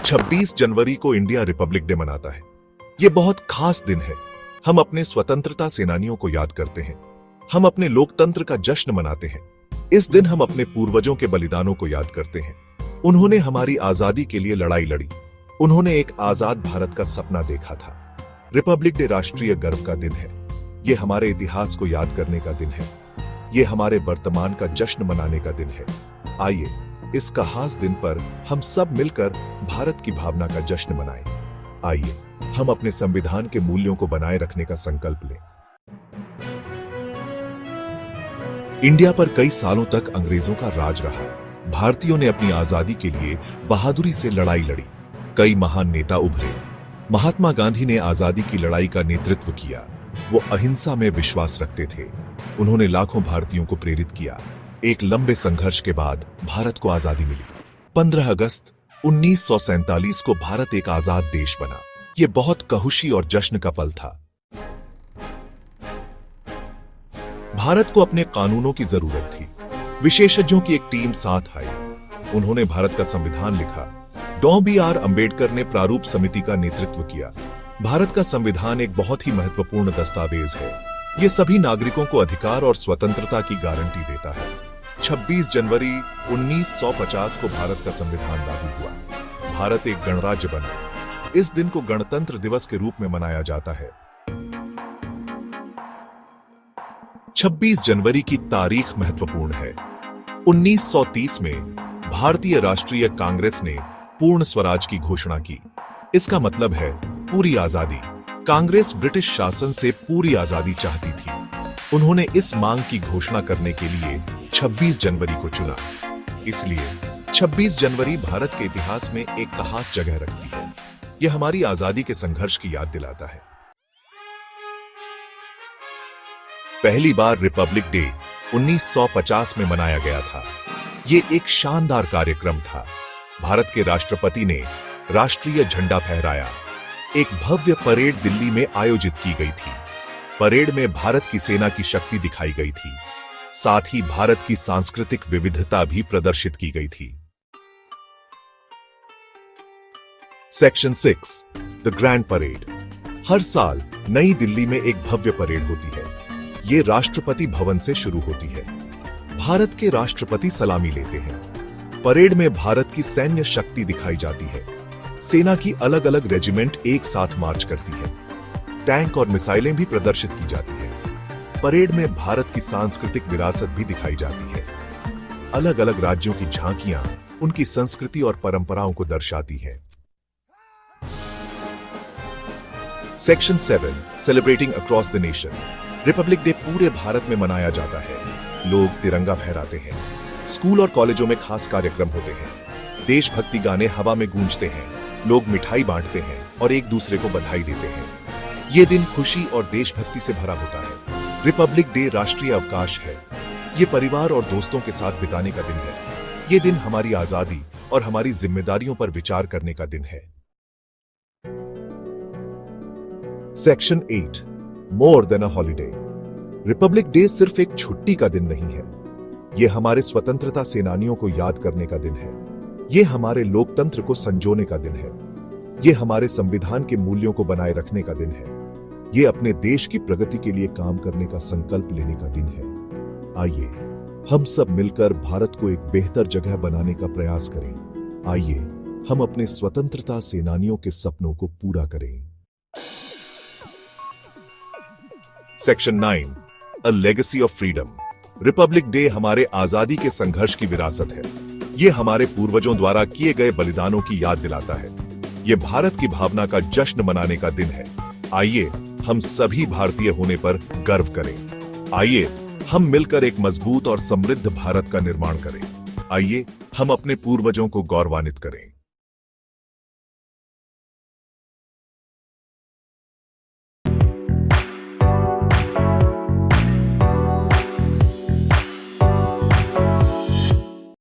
26 जनवरी को India Republic day मनाता है। ये बहुत खास दिन है। हम अपने स्वतंत्रता सेनानियों को याद करते हैं। हम अपने लोकतंत्र का जश्न मनाते हैं। इस दिन हम अपने पूर्वजों के बलिदानों को याद करते हैं। उन्होंने हमारी आजादी के लिए लड़ाई लड़ी। उन्होंने एक आजाद भारत का सपना देखा था। रिपब्लिक डे राष्ट्रीय गर्व का दिन है। ये हमारे इतिहास को याद करने का दिन है। ये हमारे वर्तमान का जश्न मनाने का दिन है। आइए इस खास दिन पर हम सब मिलकर भारत की भावना का जश्न मनाएं। आइए हम अपने संविधान के मूल्यों को बनाए रखने का संकल्प लें। इंडिया पर कई सालों तक अंग्रेजों का राज रहा। भारतीयों ने अपनी आजादी के लिए बहादुरी से लड़ाई लड़ी। कई महान नेता उभरे। महात्मा गांधी ने आजादी की लड़ाई का नेतृत्व किया। वो अहिंसा में विश्वास रखते थे। उन्होंने लाखों भारतीयों को प्रेरित किया। एक लंबे संघर्ष के बाद भारत को आजादी मिली। 15 अगस्त 1947 को भारत एक आजाद देश बना। ये बहुत खुशी और जश्न का पल था। भारत को अपने कानूनों की जरूरत थी। विशेषज्ञों की एक टीम साथ आई। उन्होंने भारत का संविधान लिखा। डॉ. बी.आर. अंबेडकर ने प्रारूप समिति का नेतृत्व किया। भारत का संविधान एक बहुत ही महत्वपूर्ण दस्तावेज है। ये सभी नागरिकों को अधिकार और स्वतंत्रता की गारंटी देता है। 26 जनवरी 1950 को भारत का संविधान लागू हुआ। भारत एक गणराज्य बना। इस दिन को गणतंत्र दिवस के रूप में मनाया जाता है। 26 जनवरी की तारीख महत्वपूर्ण है। 1930 में भारतीय राष्ट्रीय कांग्रेस ने पूर्ण स्वराज की घोषणा की। इसका मतलब है पूरी आजादी। कांग्रेस ब्रिटिश शासन से पूरी आजादी चाहती थी। उन्होंने इस मांग की घोषणा करने के लिए 26 जनवरी को चुना। इसलिए 26 जनवरी भारत के इतिहास में एक खास जगह रखती है। यह हमारी आजादी के संघर्ष की याद दिलाता है। पहली बार रिपब्लिक डे 1950 में मनाया गया था। यह एक शानदार कार्यक्रम था। भारत के राष्ट्रपति ने राष्ट्रीय झंडा फहराया। एक भव्य परेड दिल्ली में आयोजित की गई थी। परेड में भारत की सेना की शक्ति दिखाई गई थी। साथ ही भारत की सांस्कृतिक विविधता भी प्रदर्शित की गई थी। Section 6 the grand parade. हर साल नई दिल्ली में एक भव्य परेड होती है। ये राष्ट्रपति भवन से शुरू होती है। भारत के राष्ट्रपति सलामी लेते हैं। परेड में भारत की सैन्य शक्ति दिखाई जाती है। सेना की अलग अलग रेजिमेंट एक साथ मार्च करती है। टैंक और मिसाइलें भी प्रदर्शित की जाती है। परेड में भारत की सांस्कृतिक विरासत भी दिखाई जाती है। अलग अलग राज्यों की झांकियां उनकी संस्कृति और परंपराओं को दर्शाती हैं। Section 7 celebrating across the nation. Republic day पूरे भारत में मनाया जाता है। लोग तिरंगा फहराते हैं। स्कूल और कॉलेजों में खास कार्यक्रम होते हैं। देशभक्ति गाने हवा में गूंजते हैं। लोग मिठाई बांटते हैं और एक दूसरे को बधाई देते हैं। ये दिन खुशी और देशभक्ति से भरा होता है। रिपब्लिक डे राष्ट्रीय अवकाश है। ये परिवार और दोस्तों के साथ बिताने का दिन है। ये दिन हमारी आजादी और हमारी जिम्मेदारियों पर विचार करने का दिन है। Section 8 more than a holiday. Republic day सिर्फ एक छुट्टी का दिन नहीं है। यह हमारे स्वतंत्रता सेनानियों को याद करने का दिन है। यह हमारे लोकतंत्र को संजोने का दिन है। यह हमारे संविधान के मूल्यों को बनाए रखने का दिन है। यह अपने देश की प्रगति के लिए काम करने का संकल्प लेने का दिन है। आइए हम सब मिलकर भारत को एक बेहतर जगह बनाने का प्रयास करें। आइए हम अपने स्वतंत्रता सेनानियों के सपनों को पूरा करें। Section 9 a legacy of freedom. Republic day हमारे आजादी के संघर्ष की विरासत है। यह हमारे पूर्वजों द्वारा किए गए बलिदानों की याद दिलाता है। यह भारत की भावना का जश्न मनाने का दिन है। आइए हम सभी भारतीय होने पर गर्व करें। आइए हम मिलकर एक मजबूत और समृद्ध भारत का निर्माण करें। आइए हम अपने पूर्वजों को गौरवान्वित करें।